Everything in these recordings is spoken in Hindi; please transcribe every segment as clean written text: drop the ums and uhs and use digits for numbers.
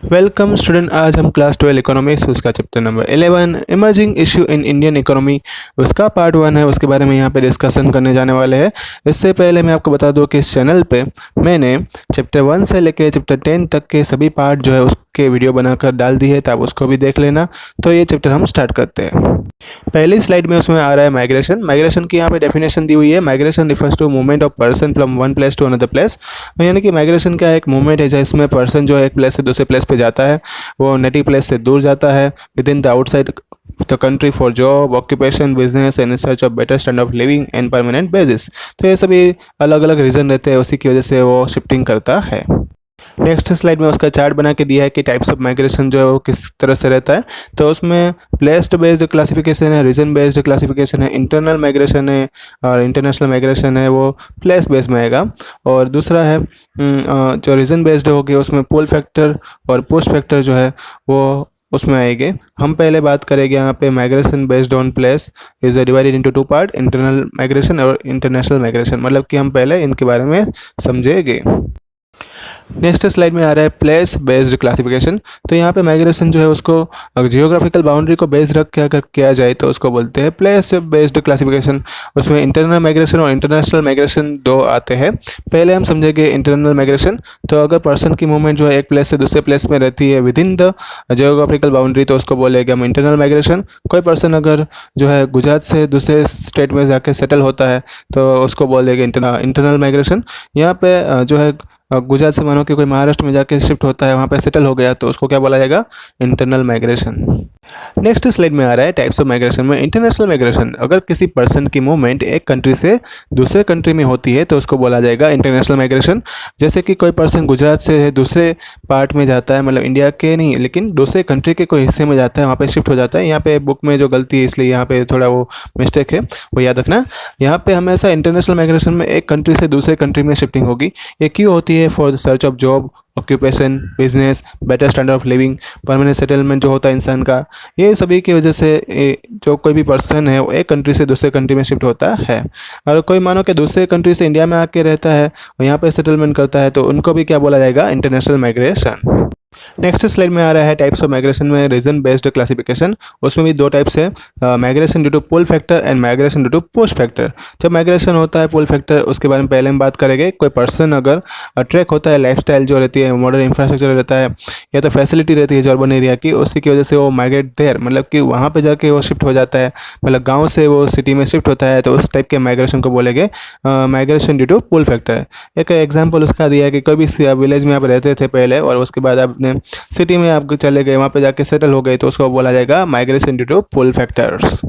Welcome student. आज हम क्लास 12 इकोनॉमिक्स उसका chapter number 11 emerging issue in Indian economy उसका पार्ट 1 है, उसके बारे में यहाँ पे डिस्कशन करने जाने वाले हैं। इससे पहले मैं आपको बता दूँ कि इस चैनल पे मैंने चैप्टर 1 से लेकर चैप्टर 10 तक के सभी पार्ट जो है उसके वीडियो बनाकर डाल दी है, तो आप उसको भी देख लेना। तो ये चैप्टर हम स्टार्ट करते हैं। पहली स्लाइड में उसमें आ रहा है माइग्रेशन। माइग्रेशन की यहाँ पे डेफिनेशन दी हुई है। Migration refers to movement of person from one place to another place. यानी कि माइग्रेशन का एक मूवमेंट है जिसमें पर्सन जो है एक प्लेस से दूसरे प्लेस पे जाता है, वो नेटिव प्लेस से दूर जाता है with in the outside the country for job, occupation, business and in search of better standard of living and permanent basis. तो ये सभी अलग अलग रीज़न रहते हैं, उसी की वजह से वो शिफ्टिंग करता है। नेक्स्ट स्लाइड में उसका चार्ट बना के दिया है कि टाइप्स ऑफ माइग्रेशन जो है वो किस तरह से रहता है। तो उसमें प्लेस बेस्ड क्लासिफिकेशन है, रीजन बेस्ड क्लासिफिकेशन है, इंटरनल माइग्रेशन है और इंटरनेशनल माइग्रेशन है, वो प्लेस बेस्ड में आएगा। और दूसरा है जो रीजन बेस्ड होगी उसमें पुल फैक्टर और पुश फैक्टर जो है वो उसमें आएंगे। हम पहले बात करेंगे यहाँ पे migration based on place is divided into two part, internal migration और इंटरनेशनल माइग्रेशन। मतलब कि हम पहले इनके बारे में समझेंगे। नेक्स्ट स्लाइड में आ रहा है प्लेस बेस्ड क्लासिफिकेशन। तो यहाँ पे माइग्रेशन जो है उसको जियोग्राफिकल बाउंड्री को बेस रख के अगर किया जाए तो उसको बोलते हैं प्लेस बेस्ड क्लासिफिकेशन। उसमें इंटरनल माइग्रेशन और इंटरनेशनल माइग्रेशन दो आते हैं। पहले हम समझेंगे इंटरनल माइग्रेशन। तो अगर पर्सन की मूवमेंट जो है एक प्लेस से दूसरे प्लेस में रहती है with in the geographical boundary तो उसको बोलेंगे हम इंटरनल माइग्रेशन। कोई पर्सन अगर जो है गुजरात से दूसरे स्टेट में जाके सेटल होता है तो उसको बोलेंगे इंटरनल माइग्रेशन। यहाँ पे जो है गुजरात से मानो कि कोई महाराष्ट्र में जाके शिफ्ट होता है, वहाँ पे सेटल हो गया, तो उसको क्या बोला जाएगा? Internal migration. नेक्स्ट स्लाइड में आ रहा है टाइप्स ऑफ माइग्रेशन में इंटरनेशनल माइग्रेशन। अगर किसी पर्सन की मूवमेंट एक कंट्री से दूसरे कंट्री में होती है तो उसको बोला जाएगा इंटरनेशनल माइग्रेशन। जैसे कि कोई पर्सन गुजरात से दूसरे पार्ट में जाता है, मतलब इंडिया के नहीं लेकिन दूसरे कंट्री के कोई हिस्से में जाता है, वहाँ पे शिफ्ट हो जाता है। यहाँ पे बुक में जो गलती है इसलिए यहाँ पे थोड़ा वो मिस्टेक है, वो याद रखना। यहाँ पे हमेशा इंटरनेशनल माइग्रेशन में एक कंट्री से दूसरे कंट्री में शिफ्टिंग होगी। ये क्यों होती है? For the search of job, occupation, business, better standard of living, permanent settlement जो होता है इंसान का, ये सभी की वजह से जो कोई भी पर्सन है वो एक कंट्री से दूसरे कंट्री में शिफ्ट होता है। और कोई मानो कि दूसरे कंट्री से इंडिया में आके रहता है और यहाँ पे सेटलमेंट करता है तो उनको भी क्या बोला जाएगा? International migration. नेक्स्ट स्लाइड में आ रहा है टाइप्स ऑफ माइग्रेशन में रीजन बेस्ड क्लासिफिकेशन। उसमें भी दो टाइप्स है, migration due to pull factor and migration due to push factor. जब माइग्रेशन होता है पुल फैक्टर, उसके बारे में पहले हम बात करेंगे। कोई पर्सन अगर अट्रैक्ट होता है, लाइफस्टाइल जो रहती है, मॉडर्न इंफ्रास्ट्रक्चर रहता है या तो फैसिलिटी रहती है जो अर्बन एरिया की, उसी की वजह से वो माइग्रेट देयर, मतलब कि वहाँ पे जाके वो शिफ्ट हो जाता है, मतलब गाँव से वो सिटी में शिफ्ट होता है, तो उस टाइप के माइग्रेशन को बोलेंगे migration due to pull factor. एक एग्जाम्पल उसका दिया है कि कोई भी विलेज में आप रहते थे पहले और उसके बाद आपने सिटी में आप चले गए, वहाँ पे जाके सेटल हो गए, तो उसको बोला जाएगा migration due to pull factors.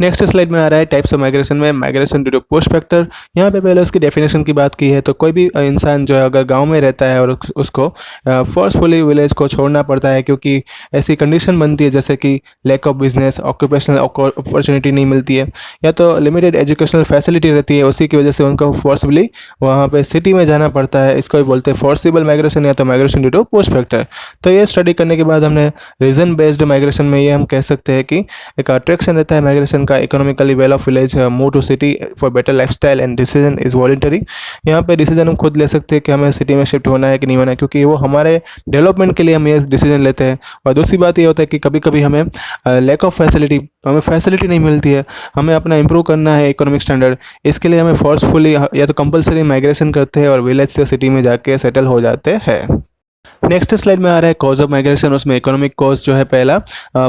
Next slide में आ रहा है टाइप्स ऑफ माइग्रेशन में migration due to push factor. यहाँ पे पहले उसकी डेफिनेशन की बात की है। तो कोई भी इंसान जो है अगर गांव में रहता है और उसको फोर्सफुली विलेज को छोड़ना पड़ता है क्योंकि ऐसी कंडीशन बनती है जैसे कि lack of business, occupational opportunity नहीं मिलती है या तो लिमिटेड एजुकेशनल फैसिलिटी रहती है, उसी की वजह से उनको फोर्सफुली वहाँ पे सिटी में जाना पड़ता है। इसको भी बोलते हैं फोर्सिबल माइग्रेशन या तो migration due to push factor. तो ये स्टडी करने के बाद हमने रीजन बेस्ड माइग्रेशन में ये हम कह सकते हैं कि एक अट्रैक्शन रहता है माइग्रेशन का, economically well off village move to city for better lifestyle and decision is voluntary. यहाँ पे डिसीजन हम खुद ले सकते हैं कि हमें सिटी में शिफ्ट होना है कि नहीं होना है, क्योंकि वो हमारे डेवलपमेंट के लिए हम ये डिसीजन लेते हैं। और दूसरी बात ये होता है कि कभी कभी हमें लैक ऑफ फैसिलिटी, हमें फैसिलिटी नहीं मिलती है, हमें अपना इंप्रूव करना है इकोनॉमिक स्टैंडर्ड, इसके लिए हमें फोर्सफुली या तो कंपलसरी माइग्रेशन करते हैं और विलेज से सिटी में जाके सेटल हो जाते हैं। नेक्स्ट स्लाइड में आ रहा है कॉज ऑफ माइग्रेशन। उसमें इकोनॉमिक कॉज जो है पहला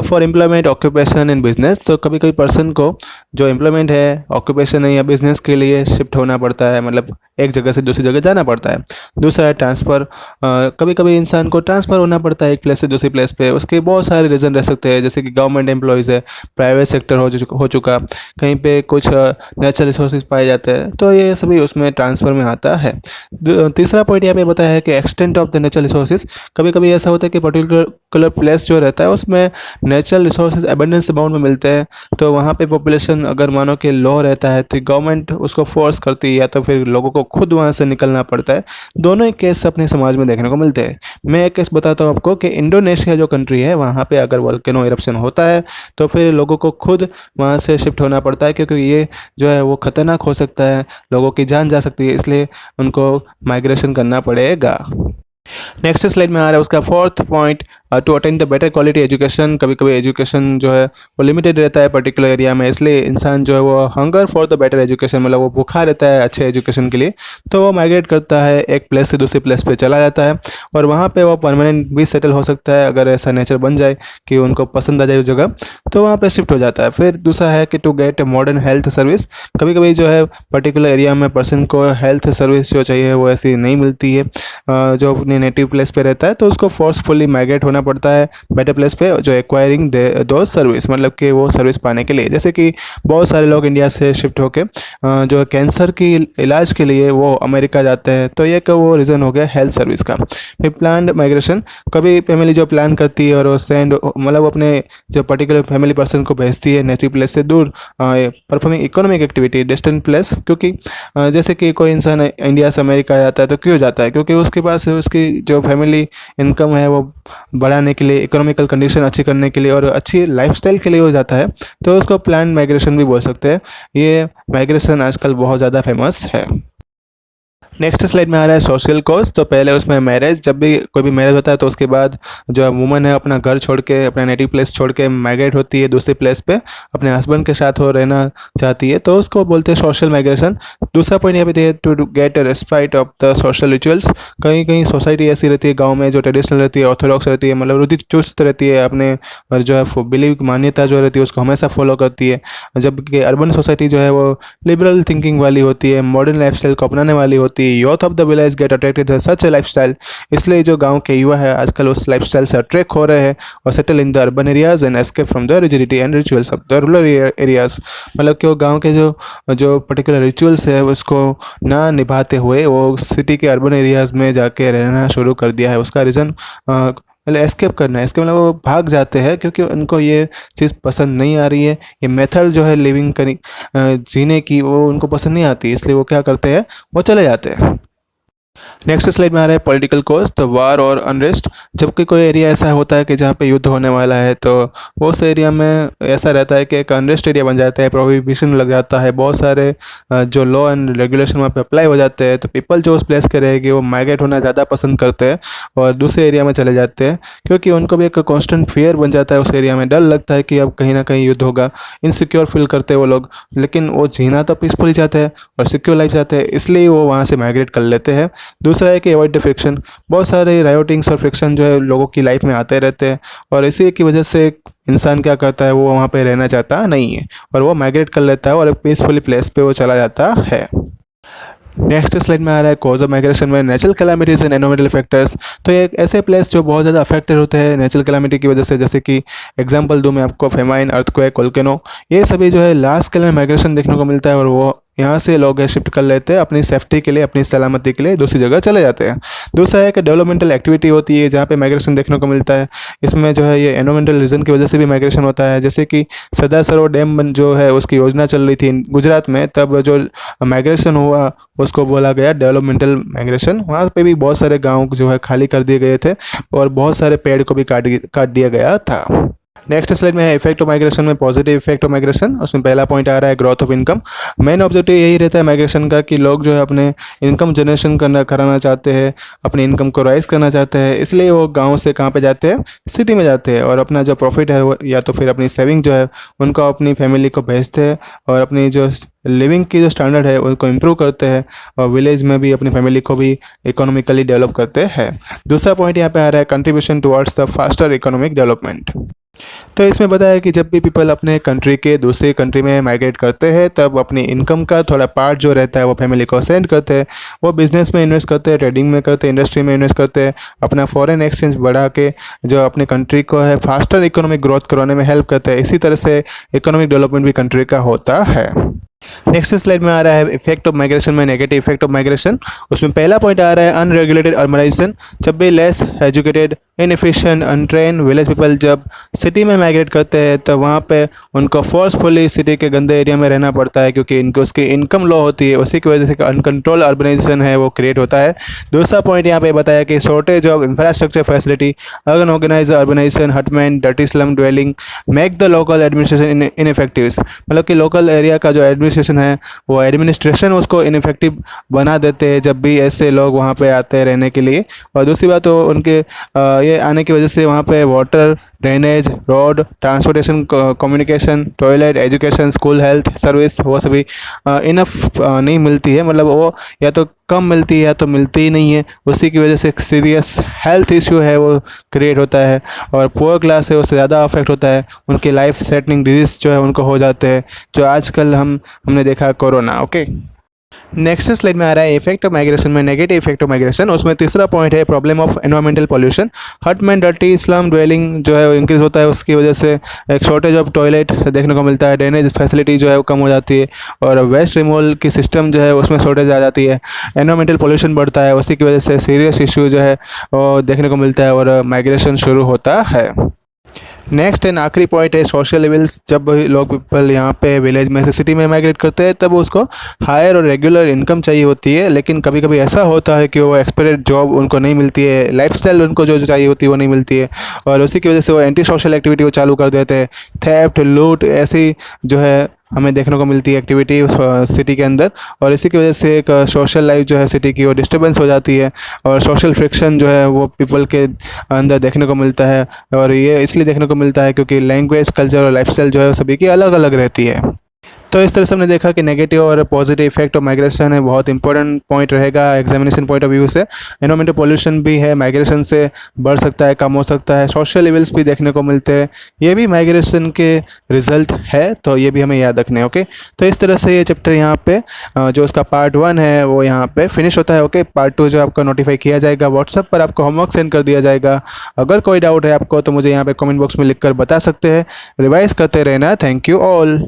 for employment, occupation and business. तो कभी कभी पर्सन को जो एम्प्लॉयमेंट है, ऑक्यूपेशन है या बिजनेस के लिए शिफ्ट होना पड़ता है, मतलब एक जगह से दूसरी जगह जाना पड़ता है। दूसरा है ट्रांसफ़र, कभी कभी इंसान को ट्रांसफ़र होना पड़ता है एक प्लेस से दूसरी प्लेस पे। उसके बहुत सारे रीज़न रह सकते हैं, जैसे कि गवर्नमेंट एम्प्लॉयज़ है, प्राइवेट सेक्टर हो चुका, कहीं पे कुछ नेचुरल रिसोर्सेज पाए जाते हैं, तो ये सभी उसमें ट्रांसफ़र में आता है। तीसरा पॉइंट यहाँ पे बताया है कि extent of the natural resources. कभी कभी ऐसा होता है कि पर्टिकुलर प्लेस जो रहता है उसमें नेचुरल रिसोर्सेज एबंडेंस अमाउंट में मिलते हैं, तो वहाँ पे पॉपुलेशन अगर मानो कि लो रहता है तो गवर्नमेंट उसको फोर्स करती है या तो फिर लोगों को खुद वहाँ से निकलना पड़ता है। दोनों ही केस अपने समाज में देखने को मिलते हैं। मैं एक केस बताता हूँ आपको कि इंडोनेशिया जो कंट्री है वहाँ पे अगर वोल्केनो इरप्शन होता है तो फिर लोगों को खुद वहाँ से शिफ्ट होना पड़ता है, क्योंकि ये जो है वो ख़तरनाक हो सकता है, लोगों की जान जा सकती है, इसलिए उनको माइग्रेशन करना पड़ेगा। नेक्स्ट स्लाइड में आ रहा है उसका fourth point, to attend the better quality education. कभी कभी एजुकेशन जो है वो लिमिटेड रहता है पर्टिकुलर एरिया में, इसलिए इंसान जो है वो hunger for the better education, मतलब वो भूखा रहता है अच्छे एजुकेशन के लिए, तो वो माइग्रेट करता है, एक प्लेस से दूसरी प्लेस पे चला जाता है और वहाँ पे वो परमानेंट भी सेटल हो सकता है अगर ऐसा नेचर बन जाए कि उनको पसंद आ जाए उस जगह, तो वहाँ पे शिफ्ट हो जाता है। फिर दूसरा है कि to get a modern health service. कभी कभी जो है पर्टिकुलर एरिया में पर्सन को हेल्थ सर्विस जो चाहिए वो ऐसी नहीं मिलती है जो अपने नेटिव प्लेस पे रहता है, तो उसको फोर्सफुली माइग्रेट होना पड़ता है बेटर प्लेस पे जो एक्वायरिंग दो सर्विस, मतलब कि वो सर्विस पाने के लिए। जैसे कि बहुत सारे लोग इंडिया से शिफ्ट होके जो कैंसर की इलाज के लिए वो अमेरिका जाते हैं, तो ये वो रीज़न हो गया हेल्थ सर्विस का। फिर प्लान्ड माइग्रेशन, कभी फैमिली जो प्लान करती है और वो सेंड, मतलब अपने जो पर्टिकुलर फैमिली पर्सन को भेजती है नेटिव प्लेस से दूर performing economic activity distant place, क्योंकि जैसे कि कोई इंसान इंडिया से अमेरिका जाता है तो क्यों जाता है, क्योंकि उसके पास उसकी जो फैमिली इनकम है वो बढ़ाने के लिए, इकोनॉमिकल कंडीशन अच्छी करने के लिए और अच्छी लाइफस्टाइल के लिए हो जाता है, तो उसको प्लान माइग्रेशन भी बोल सकते हैं। ये माइग्रेशन आजकल बहुत ज़्यादा फेमस है। नेक्स्ट स्लाइड में आ रहा है सोशल कॉज। तो पहले उसमें मैरिज, जब भी कोई भी मैरिज होता है तो उसके बाद जो वुमन है अपना घर छोड़ के, अपना नेटिव प्लेस छोड़ के माइग्रेट होती है दूसरी प्लेस पे, अपने हस्बैंड के साथ वो रहना चाहती है, तो उसको बोलते हैं सोशल माइग्रेशन। दूसरा पॉइंट यहाँ पे है to get respite of the social rituals. कहीं कहीं सोसाइटी ऐसी रहती है गाँव में जो ट्रेडिशनल रहती है, ऑर्थोडॉक्स रहती है, मतलब रुचि चुस्त रहती है, अपने और जो है बिलीव मान्यता जो रहती है उसको हमेशा फॉलो करती है, जबकि अर्बन सोसाइटी जो है वो लिबरल थिंकिंग वाली होती है, मॉडर्न लाइफस्टाइल को अपनाने वाली होती है। Youth of the village get attracted है सच ए लाइफस्टाइल। इसलिए जो गांव के युवा है आजकल उस लाइफस्टाइल से अट्रैक्ट हो रहे हैं और settle in the urban areas and escape from the rigidity and rituals of the rural areas. मतलब कि वो गाँव के जो पर्टिकुलर रिचुअल्स है उसको ना निभाते हुए वो सिटी के अर्बन एरियाज में जाके रहना शुरू कर दिया है। उसका रीज़न मतलब एस्केप करना है, इसके मतलब वो भाग जाते हैं क्योंकि उनको ये चीज़ पसंद नहीं आ रही है, ये मेथड जो है लिविंग करी जीने की वो उनको पसंद नहीं आती, इसलिए वो क्या करते हैं, वो चले जाते हैं। नेक्स्ट स्लाइड में आ रहा है पॉलिटिकल कॉज, तो वार और अनरेस्ट। जबकि कोई एरिया ऐसा होता है कि जहाँ पे युद्ध होने वाला है तो वो उस एरिया में ऐसा रहता है कि एक अनरेस्ट एरिया बन जाता है, प्रोहिबिशन लग जाता है, बहुत सारे जो लॉ एंड रेगुलेशन वहाँ पे अप्लाई हो जाते हैं, तो पीपल जो उस प्लेस के रहेगी वो माइग्रेट होना ज़्यादा पसंद करते हैं और दूसरे एरिया में चले जाते हैं, क्योंकि उनको भी एक कॉन्स्टेंट फियर बन जाता है, उस एरिया में डर लगता है कि अब कहीं ना कहीं युद्ध होगा, इनसिक्योर फील करते हैं वो लोग। लेकिन वो जीना तो पीसफुली चाहते हैं और सिक्योर लाइफ चाहते हैं, इसलिए वो वहाँ से माइग्रेट कर लेते हैं। दूसरा है कि अवॉइड द फ्रिक्शन। बहुत सारे रायोटिंग्स और फ्रिक्शन जो है लोगों की लाइफ में आते रहते हैं और इसी की वजह से इंसान क्या करता है, वो वहाँ पे रहना चाहता नहीं है और वो माइग्रेट कर लेता है और एक पीसफुली प्लेस पे वो चला जाता है। नेक्स्ट स्लाइड में आ रहा है कॉज ऑफ माइग्रेशन में natural calamities and environmental factors. तो ये एक ऐसे प्लेस जो बहुत ज़्यादा अफेक्टेड होते हैं नेचुरल कैलामिटी की वजह से, जैसे कि एग्जांपल दूं मैं आपको, फेमाइन, अर्थक्वेक, वोल्केनो, ये सभी जो है लार्ज स्केल में माइग्रेशन देखने को मिलता है और वो यहाँ से लोग शिफ्ट कर लेते हैं अपनी सेफ्टी के लिए, अपनी सलामती के लिए दूसरी जगह चले जाते हैं। दूसरा है कि डेवलपमेंटल एक्टिविटी होती है जहाँ पे माइग्रेशन देखने को मिलता है, इसमें जो है ये एनवायरमेंटल रीज़न की वजह से भी माइग्रेशन होता है। जैसे कि सरदार सरोवर डैम जो है उसकी योजना चल रही थी गुजरात में, तब जो माइग्रेशन हुआ उसको बोला गया डेवलपमेंटल माइग्रेशन। वहाँ पे भी बहुत सारे गाँव जो है खाली कर दिए गए थे और बहुत सारे पेड़ को भी काट दिया गया था। नेक्स्ट स्लाइड में है इफेक्ट ऑफ माइग्रेशन में पॉजिटिव इफेक्ट ऑफ माइग्रेशन। उसमें पहला पॉइंट आ रहा है growth of income. Main objective यही रहता है माइग्रेशन का कि लोग जो है अपने इनकम जनरेशन कराना चाहते हैं, अपनी इनकम को राइज करना चाहते हैं, इसलिए वो गांव से कहाँ पे जाते हैं, सिटी में जाते हैं और अपना जो प्रॉफिट है या तो फिर अपनी सेविंग जो है उनको अपनी फैमिली को भेजते हैं और अपनी जो लिविंग की जो स्टैंडर्ड है उनको इम्प्रूव करते हैं और विलेज में भी अपनी फैमिली को भी इकोनॉमिकली डेवलप करते हैं। दूसरा पॉइंट यहाँ पे आ रहा है contribution towards the faster economic development. तो इसमें बताया कि जब भी पीपल अपने कंट्री के दूसरी कंट्री में माइग्रेट करते हैं तब अपनी इनकम का थोड़ा पार्ट जो रहता है वो फैमिली को सेंड करते हैं, वो बिजनेस में इन्वेस्ट करते हैं, ट्रेडिंग में करते हैं, इंडस्ट्री में इन्वेस्ट करते हैं, अपना फॉरेन एक्सचेंज बढ़ा के जो अपने कंट्री को है फास्टर इकोनॉमिक ग्रोथ करवाने में हेल्प करते हैं। इसी तरह से इकोनॉमिक डेवलपमेंट भी कंट्री का होता है। नेक्स्ट स्लाइड में आ रहा है इफेक्ट ऑफ माइग्रेशन में नेगेटिव इफेक्ट ऑफ माइग्रेशन। उसमें पहला पॉइंट आ रहा है अनरेगुलेटेड अर्बनाइजेशन। जब भी less educated inefficient untrain village people जब सिटी में माइग्रेट करते हैं तो वहाँ पे उनको फोर्सफुली सिटी के गंदे एरिया में रहना पड़ता है, क्योंकि इनको उसकी इनकम लो होती है। उसी की वजह से अनकंट्रोल अर्बनाइजेशन है वो क्रिएट होता है। दूसरा पॉइंट यहाँ पे बताया कि shortage of infrastructure facility, unorganise urbanisation, hutment, dirty slum dwelling make the local administration ineffective. मतलब कि लोकल एरिया का जो एडमिनिस्ट्रेशन है वो एडमिनिस्ट्रेशन उसको इनफेक्टिव बना देते हैं जब भी ऐसे लोग वहाँ पे आते हैं रहने के लिए। और दूसरी बात तो उनके ये आने की वजह से वहाँ पे water, drainage, road, transportation, communication, toilet, education, school, health service वो सभी इनफ नहीं मिलती है। मतलब वो या तो कम मिलती है या तो मिलती ही नहीं है। उसी की वजह से एक सीरियस हेल्थ इशू है वो क्रिएट होता है, और पुअर क्लास है उससे ज़्यादा अफेक्ट होता है। उनके लाइफ थ्रेटनिंग डिजीज़ जो है उनको हो जाते हैं, जो आजकल हमने देखा कोरोना। ओके, नेक्स्ट स्लाइड में आ रहा है इफेक्ट ऑफ माइग्रेशन में नेगेटिव इफेक्ट ऑफ माइग्रेशन। उसमें तीसरा पॉइंट है problem of environmental pollution. Hutment, dirty slum dwelling जो है इंक्रीज होता है, उसकी वजह से एक शॉर्टेज ऑफ टॉयलेट देखने को मिलता है, ड्रेनेज फैसिलिटी जो है वो कम हो जाती है, और वेस्ट रिमूवल की सिस्टम जो है उसमें शॉर्टेज आ जाती है। एनवायरमेंटल पॉल्यूशन बढ़ता है, उसी की वजह से सीरियस इशू जो है वो देखने को मिलता है और माइग्रेशन शुरू होता है। नेक्स्ट एंड आखिरी पॉइंट है सोशल लेवल्स। जब लोग पीपल यहाँ पे विलेज में से सिटी में माइग्रेट करते हैं तब उसको हायर और रेगुलर इनकम चाहिए होती है, लेकिन कभी कभी ऐसा होता है कि वो एक्सपेक्टेड जॉब उनको नहीं मिलती है, लाइफस्टाइल उनको जो चाहिए होती है वो नहीं मिलती है, और उसी की वजह से वो एंटी सोशल एक्टिविटी को चालू कर देते हैं। थेफ्ट, लूट ऐसी जो है हमें देखने को मिलती है एक्टिविटी सिटी के अंदर, और इसी की वजह से एक सोशल लाइफ जो है सिटी की वो डिस्टर्बेंस हो जाती है, और सोशल फ्रिक्शन जो है वो पीपल के अंदर देखने को मिलता है। और ये इसलिए देखने को मिलता है क्योंकि लैंग्वेज, कल्चर और लाइफस्टाइल जो है सभी की अलग अलग रहती है। तो इस तरह से हमने देखा कि नेगेटिव और पॉजिटिव इफेक्ट ऑफ माइग्रेशन है, बहुत इंपॉर्टेंट पॉइंट रहेगा एग्जामिनेशन पॉइंट ऑफ व्यू से। एनवायरमेंटल पॉल्यूशन भी है, माइग्रेशन से बढ़ सकता है, कम हो सकता है। सोशल लेवल्स भी देखने को मिलते हैं, ये भी माइग्रेशन के रिजल्ट है, तो ये भी हमें याद रखने हैं। ओके, तो इस तरह से ये चैप्टर यहाँ पे जो उसका पार्ट 1 है वो यहाँ पे फिनिश होता है। ओके, पार्ट 2 जो आपका नोटिफाई किया जाएगा, व्हाट्सएप पर आपको होमवर्क सेंड कर दिया जाएगा। अगर कोई डाउट है आपको तो मुझे यहाँ पे कमेंट बॉक्स में लिख कर बता सकते हैं। रिवाइज करते रहना। Thank you all.